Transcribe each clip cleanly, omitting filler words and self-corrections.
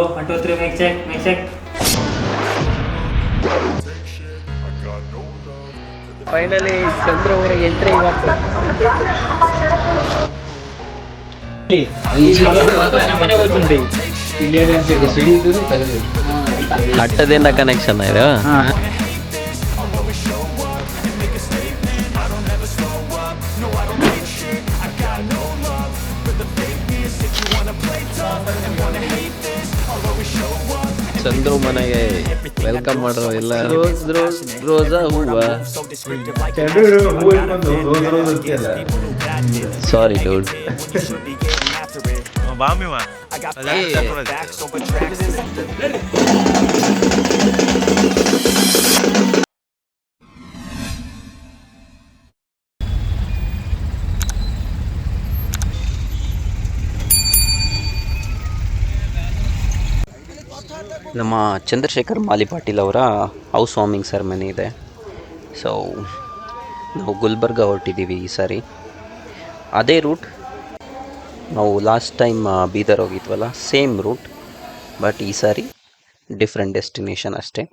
1 2 3 mic check. Finally Chandra ಅವರ entry ಇವತ್ತು. ಹಟ್ಟದಿಂದ connection ಇದು. ಚಂದ್ರು ಮನೆಗೆ ವೆಲ್ಕಮ್ ಮಾಡ್ರು ಎಲ್ಲ. ರೋಜಾ ಹೂವ. Sorry dude. ನಮ್ಮ ಚಂದ್ರಶೇಖರ್ ಮಾಲಿ ಪಾಟೀಲ್ ಅವರ ಹೌಸ್ ವಾರ್ಮಿಂಗ್ ಸೆರೆಮನಿ ಇದೆ. ಸೊ ನಾವು ಗುಲ್ಬರ್ಗ ಹೊರಟಿದ್ದೀವಿ ಈ ಸಾರಿ. ಅದೇ ರೂಟ್ ನಾವು ಲಾಸ್ಟ್ ಟೈಮ್ ಬೀದರ್ ಹೋಗಿದ್ವಲ್ಲ, ಸೇಮ್ ರೂಟ್, ಬಟ್ ಈ ಸಾರಿ ಡಿಫ್ರೆಂಟ್ ಡೆಸ್ಟಿನೇಷನ್ ಅಷ್ಟೇ.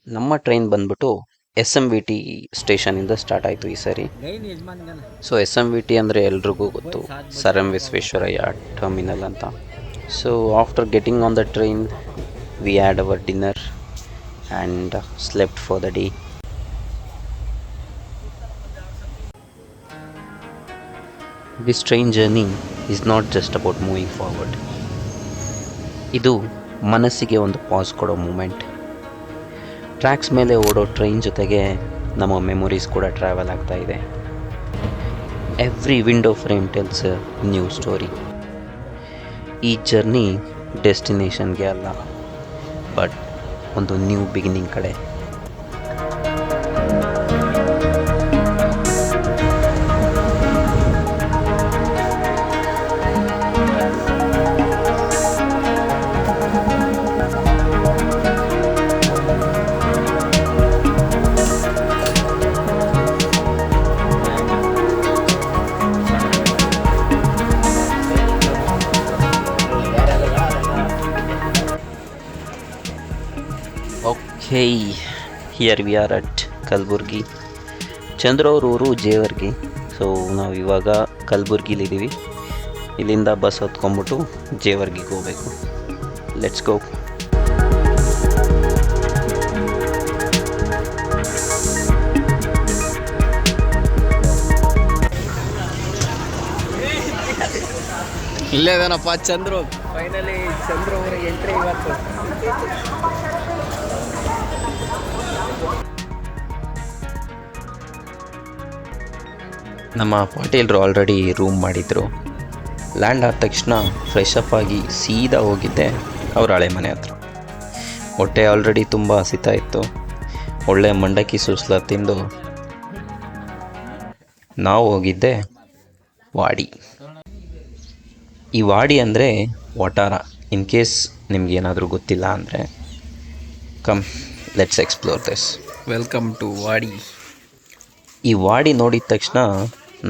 ನಮ್ಮ ಟ್ರೈನ್ ಬಂದ್ಬಿಟ್ಟು SMVT ಸ್ಟೇಷನಿಂದ ಸ್ಟಾರ್ಟ್ ಆಯಿತು ಈ ಸಾರಿ. ಸೊ SMVT ಅಂದರೆ ಎಲ್ರಿಗೂ ಗೊತ್ತು, ಸರ್ ಎಂ ವಿಶ್ವೇಶ್ವರಯ್ಯ ಟರ್ಮಿನಲ್ ಅಂತ. So after getting on the train, we had our dinner and slept for the day. This train journey is not just about moving forward. ಇದು ಮನಸ್ಸಿಗೆ ಒಂದು pass ಕೊಡೋ ಮೂಮೆಂಟ್. ಟ್ರ್ಯಾಕ್ಸ್ ಮೇಲೆ ಓಡೋ ಟ್ರೈನ್ ಜೊತೆಗೆ ನಮ್ಮ memories ಕೂಡ ಟ್ರಾವೆಲ್ ಆಗ್ತಾ ಇದೆ. Every window frame tells a new story. ಈ ಜರ್ನಿ ಡೆಸ್ಟಿನೇಷನ್ಗೆ ಅಲ್ಲ, ಬಟ್ ಒಂದು ನ್ಯೂ ಬಿಗಿನಿಂಗ್ ಕಡೆ. Hey, here we are at Kalaburagi. Chandra ಅವ್ರ ಊರು ಜೇವರ್ಗಿ. ಸೊ ನಾವು ಇವಾಗ ಕಲಬುರ್ಗಿಲಿದ್ದೀವಿ. ಇಲ್ಲಿಂದ ಬಸ್ ಹತ್ಕೊಂಡ್ಬಿಟ್ಟು ಜೇವರ್ಗಿಗೆ ಹೋಗಬೇಕು. Let's go. ಇಲ್ಲೇದನಪ್ಪ ಚಂದ್ರು. ಫೈನಲಿ ಚಂದ್ರ ಅವರ ಎಂಟ್ರಿ ಇವತ್ತು. ನಮ್ಮ ಪಾಟೀಲ್ರು ಆಲ್ರೆಡಿ ರೂಮ್ ಮಾಡಿದರು. ಲ್ಯಾಂಡ್ ಆದ ತಕ್ಷಣ ಫ್ರೆಶ್ ಅಪ್ ಆಗಿ ಸೀದಾ ಹೋಗಿದ್ದೆ ಅವ್ರ ಹಳೆ ಮನೆ ಹತ್ರ. ಹೊಟ್ಟೆ ಆಲ್ರೆಡಿ ತುಂಬ ಹಸಿತಾ ಇತ್ತು. ಒಳ್ಳೆ ಮಂಡಕ್ಕಿ ಸುಸ್ಲ ತಿಂದು ನಾವು ಹೋಗಿದ್ದೆ ವಾಡಿ. ಈ ವಾಡಿ ಅಂದರೆ ವಟಾರ. ಇನ್ ಕೇಸ್ ನಿಮ್ಗೇನಾದರೂ ಗೊತ್ತಿಲ್ಲ ಅಂದರೆ come let's explore this. Welcome to Wadi. ಈ ವಾಡಿ ನೋಡಿದ ತಕ್ಷಣ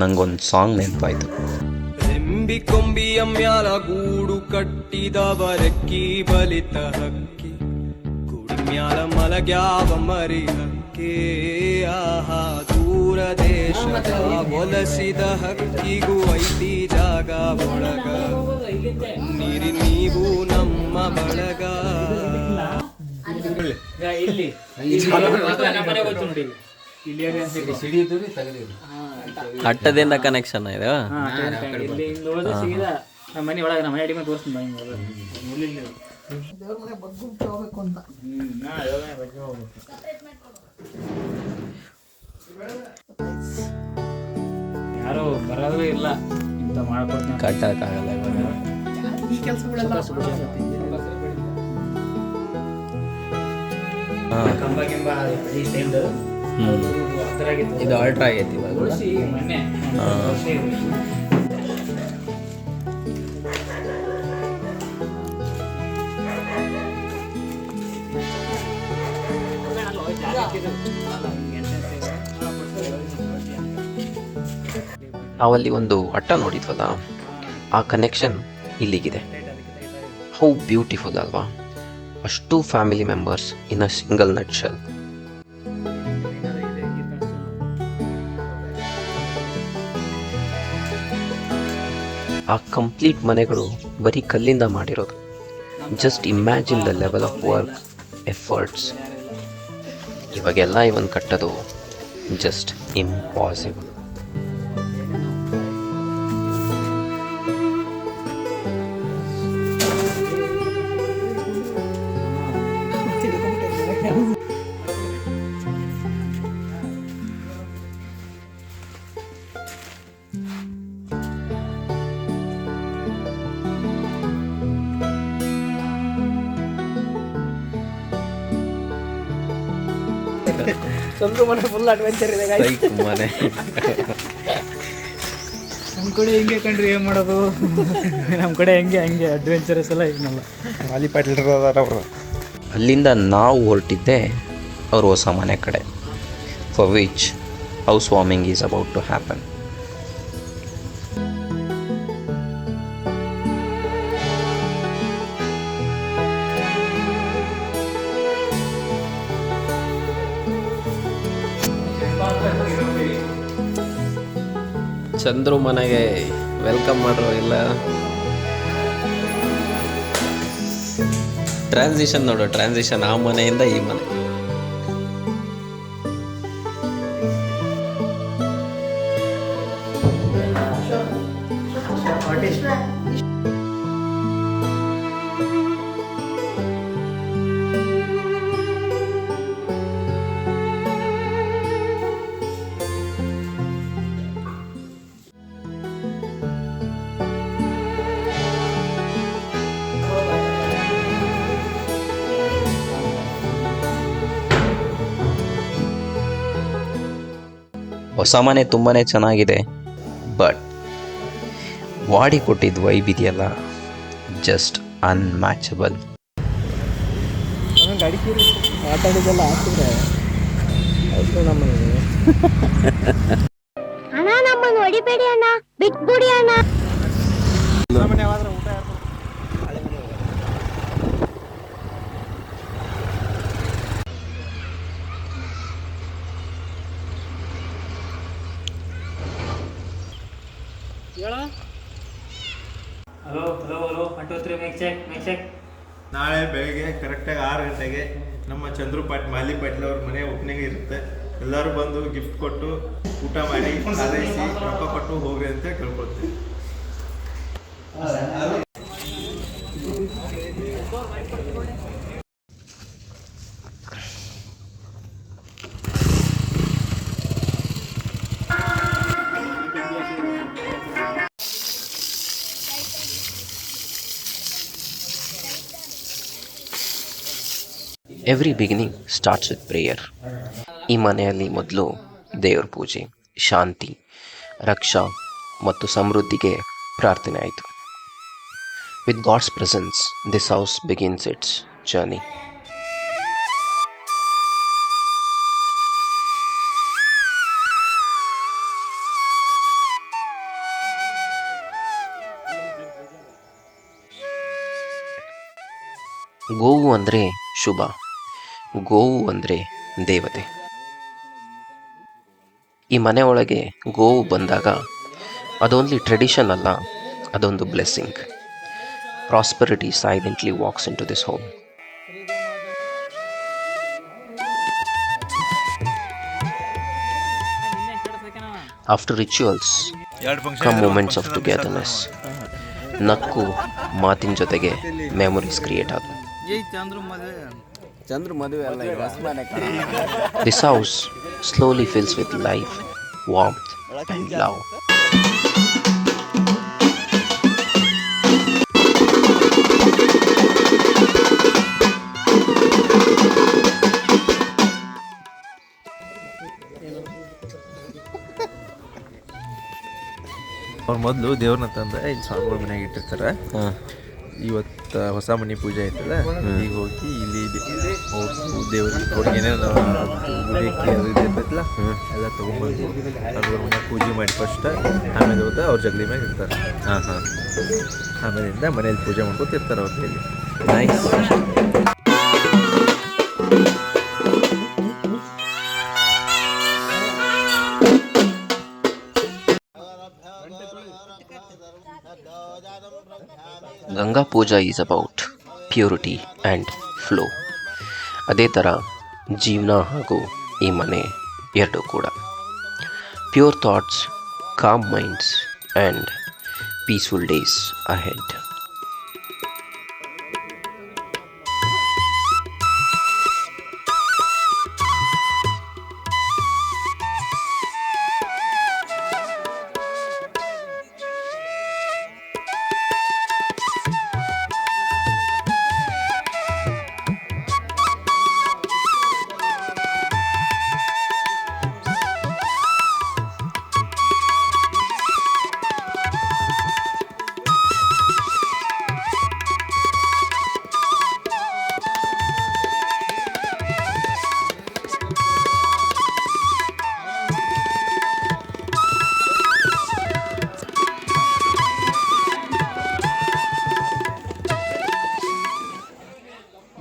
ನಂಗೊಂದು ಸಾಂಗ್ ನೆನಪಾಯಿತು. ರೆಂಬಿ ಕೊಂಬಿಯ ಮ್ಯಾಲ ಗೂಡು ಕಟ್ಟಿದವರಕ್ಕಿ ಬಲಿತ ಹಕ್ಕಿ ಗೂಡಿ ಮ್ಯಾಲ ಮಲಗ್ಯಾವ ಮರಿ ಹಕ್ಕಿ. ಆಹಾ ದೂರ ದೇಶದ ಒಲಸಿದ ಹಕ್ಕಿಗೂ ಐತಿ ಜಾಗ ಒಳಗ, ನೀರಿ ನೀವು ನಮ್ಮ ಬಳಗ. ಹಟ್ಟದಿಂದ ಕನೆಕ್ಷನ್ ಇದು. ಮನೆ ಒಳಗೆ ನಮ್ಮ ಮನೆ ತೋರಿಸ್ತೀನಿ. ಯಾರು ಬರೋದು ಇಲ್ಲ ಇಂಥ ಮಾಡ್ಕೊಡ್ತೀನಿ. ಕಟ್ಟಕ್ಕಾಗಲ್ಲ ಇವಾಗ ಈ ಕೆಲಸಗಳೆಲ್ಲ. ಕಂಬ ಗಿಂಬ ಇದು ಆಲ್ಟ್ರಾ ಆಗೈತಿ ಇವಾಗ. ನಾವಲ್ಲಿ ಒಂದು ಅಟ್ಟ ನೋಡಿದ್ವಲ್ಲ, ಆ ಕನೆಕ್ಷನ್ ಇಲ್ಲಿಗಿದೆ. ಹೌ ಬ್ಯೂಟಿಫುಲ್ ಅಲ್ವಾ? ಅಷ್ಟು family members in a single nut shell. ಆ ಕಂಪ್ಲೀಟ್ ಮನೆಗಳು ಬರೀ ಕಲ್ಲಿಂದ ಮಾಡಿರೋದು. Just imagine the level of work, efforts. ಇವಾಗೆಲ್ಲ ಇವನ್ ಕಟ್ಟೋದು ಜಸ್ಟ್ ಇಂಪಾಸಿಬಲ್. ಚಂದ್ರು ಮನೆ ಫುಲ್ ಅಡ್ವೆಂಚರ್ ಇದೆ guys. ಮನೆ ನಮ್ಮ ಕಡೆ ಹೆಂಗೆ ಕಂಡ್ರಿ ಏನು ಮಾಡೋದು? ನಮ್ಮ ಕಡೆ ಹಂಗೆ ಅಡ್ವೆಂಚರಸ್ ಎಲ್ಲ ಏನಲ್ಲ. ಅಲ್ಲಿಂದ ನಾವು ಹೊರಟಿದ್ದೆ ಅವ್ರ ಹೊಸ ಮನೆ ಕಡೆ, for which house warming is about to happen. Chandru ಮನೆಗೆ ವೆಲ್ಕಮ್ ಮಾಡ್ರು ಇಲ್ಲ. ಟ್ರಾನ್ಸಿಷನ್ ನೋಡು, ಟ್ರಾನ್ಸಿಷನ್ ಆ ಮನೆಯಿಂದ ಈ ಮನೆ. ಹೊಸ ಮನೆ ತುಂಬಾ ಚೆನ್ನಾಗಿದೆ, ಬಟ್ ವಾಡಿ ಕೊಟ್ಟಿದ್ದ ವೈಬ್ ಇದೆಯಲ್ಲ, ಜಸ್ಟ್ ಅನ್ಮ್ಯಾಚಬಲ್. ಗಾಡಿ ಮಾತಾಡಿದೆಲ್ಲ ಹಾಕಿದ್ರೆ ಆಯ್ತು. ಅಣ್ಣ ನಮ್ಮನ್ನು ಹೊಡಿಬೇಡಿ ಅಣ್ಣ, ಬಿಟ್ಬಿಡಿ ಅಣ್ಣ. Hello 1 2 3 make check. ನಾಳೆ ಬೆಳಗ್ಗೆ ಕರೆಕ್ಟಾಗಿ 6 ಗಂಟೆಗೆ ನಮ್ಮ ಚಂದ್ರು ಮಾಲಿ ಪಾಟೀಲ್ ಅವ್ರ ಮನೆ ಓಪನಿಂಗ್ ಇರುತ್ತೆ. ಎಲ್ಲರೂ ಬಂದು ಗಿಫ್ಟ್ ಕೊಟ್ಟು ಊಟ ಮಾಡಿ ಹಾರೈಸಿ ರೊಕ್ಕ ಕೊಟ್ಟು ಹೋಗ್ರಿ ಅಂತ ಕೇಳ್ಕೊಳ್ತೀವಿ. Every beginning starts with prayer. ಈ ಮನೆಯಲ್ಲಿ ಮೊದಲು ದೇವ್ರ ಪೂಜೆ, ಶಾಂತಿ, ರಕ್ಷಾ ಮತ್ತು ಸಮೃದ್ಧಿಗೆ ಪ್ರಾರ್ಥನೆ ಆಯಿತು. With God's presence this house begins its journey. ಗೋವು ಅಂದರೆ ಶುಭ, ಗೋವು ಅಂದರೆ ದೇವತೆ. ಈ ಮನೆ ಒಳಗೆ ಗೋವು ಬಂದಾಗ ಅದೊಂದು ಟ್ರೆಡಿಷನ್ ಅಲ್ಲ, ಅದೊಂದು blessing. Prosperity silently walks into this home. After rituals come moments of togetherness. ನಕ್ಕು ಮಾತಿನ ಜೊತೆಗೆ ಮೆಮೊರೀಸ್ ಕ್ರಿಯೇಟ್ ಆದವು. ಚಂದ್ರು ಮದುವೆ ಅಲ್ಲ, ಇದು ಹೊಸ ಮನೆ ಕಣ. This house slowly fills with life, warmth and love. ಅವ್ರು ಮೊದಲು ದೇವ್ರನ್ನ ತಂದು ಇಲ್ಲಿ ಸ್ವಾಮಿಗಳ ಮನೆಯಾಗ ಇಟ್ಟಿರ್ತಾರೆ. ಇವತ್ತು ಹೊಸ ಮನೆ ಪೂಜೆ ಆಯ್ತಲ್ಲ, ಈಗ ಹೋಗಿ ಇಲ್ಲಿ ದೇವ್ರಿಗೆ ಅವ್ರಿಗೆ ಏನೇನು ಬೇಕಿ ಅದು ಇದು ಇರ್ತೈತಲ್ಲ ಎಲ್ಲ ತೊಗೊಂಬಂದು ಅವ್ರ ಮನೆ ಪೂಜೆ ಮಾಡಿ ಫಸ್ಟ್, ಆಮೇಲೆ ಹೋದ ಅವ್ರ ಜಗಲಿ ಮ್ಯಾಗ ಇರ್ತಾರೆ. ಆಮೇಲಿಂದ ಮನೇಲಿ ಪೂಜೆ ಮಾಡ್ಕೊತಿರ್ತಾರೆ ಅವ್ರ ಕೈಲಿ. Nice. Ganga puja is about purity and flow. ಅದೇ ಥರ ಜೀವನ ಹಾಗೂ ಈ ಮನೆ ಎರಡೂ ಕೂಡ. Pure thoughts, calm minds and peaceful days ahead.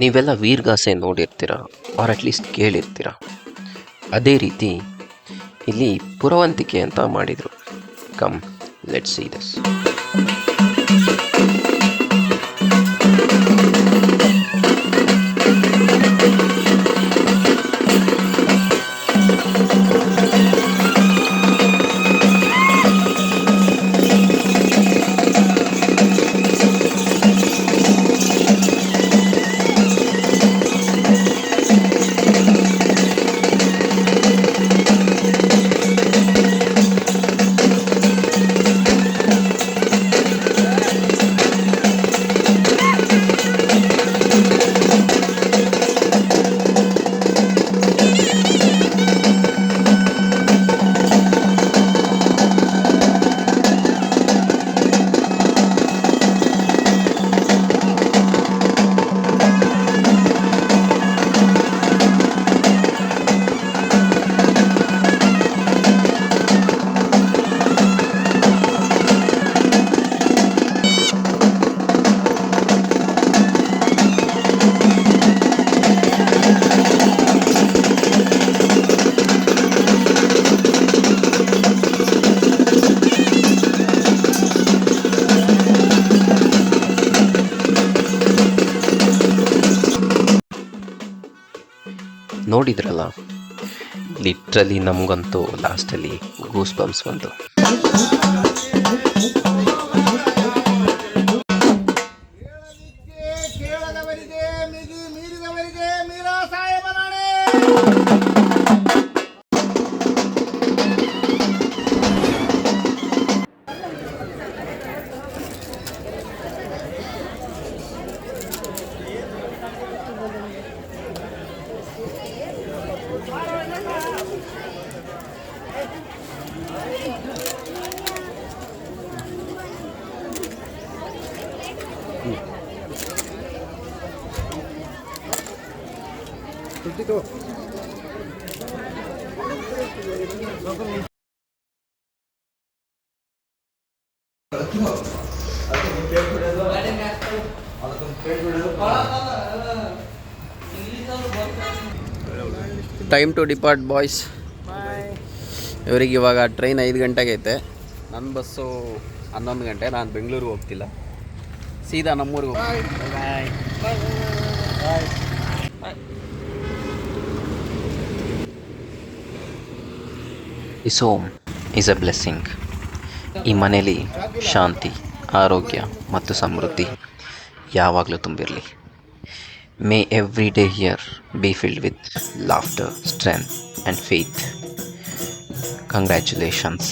ನೀವೆಲ್ಲ ವೀರ್ಗಾಸೆ ನೋಡಿರ್ತೀರ, ಆರ್ ಅಟ್ಲೀಸ್ಟ್ ಕೇಳಿರ್ತೀರ. ಅದೇ ರೀತಿ ಇಲ್ಲಿ ಪುರವಂತಿಕೆ ಅಂತ ಮಾಡಿದರು. Come let's see this. ನೋಡಿದ್ರಲ್ಲ, ಲಿಟ್ರಲಿ ನಮಗಂತೂ ಲಾಸ್ಟಲ್ಲಿ ಗೂಸ್ ಬಂಪ್ಸ್ ಬಂತು. Time to depart boys. ಇವರಿಗೆ ಇವಾಗ ಟ್ರೈನ್ 5 ಗಂಟೆಗೆ ಐತೆ. ನನ್ನ ಬಸ್ಸು 11 ಗಂಟೆ. ನಾನು ಬೆಂಗಳೂರಿಗೆ ಹೋಗ್ತಿಲ್ಲ, ಸೀದಾ ನಮ್ಮೂರಿಗೆ ಹೋಗ್ತೀನಿ. This home is a blessing. ಈ ಮನೇಲಿ ಶಾಂತಿ, ಆರೋಗ್ಯ ಮತ್ತು ಸಮೃದ್ಧಿ ಯಾವಾಗಲೂ ತುಂಬಿರಲಿ. May every day here be filled with laughter, strength and faith. Congratulations.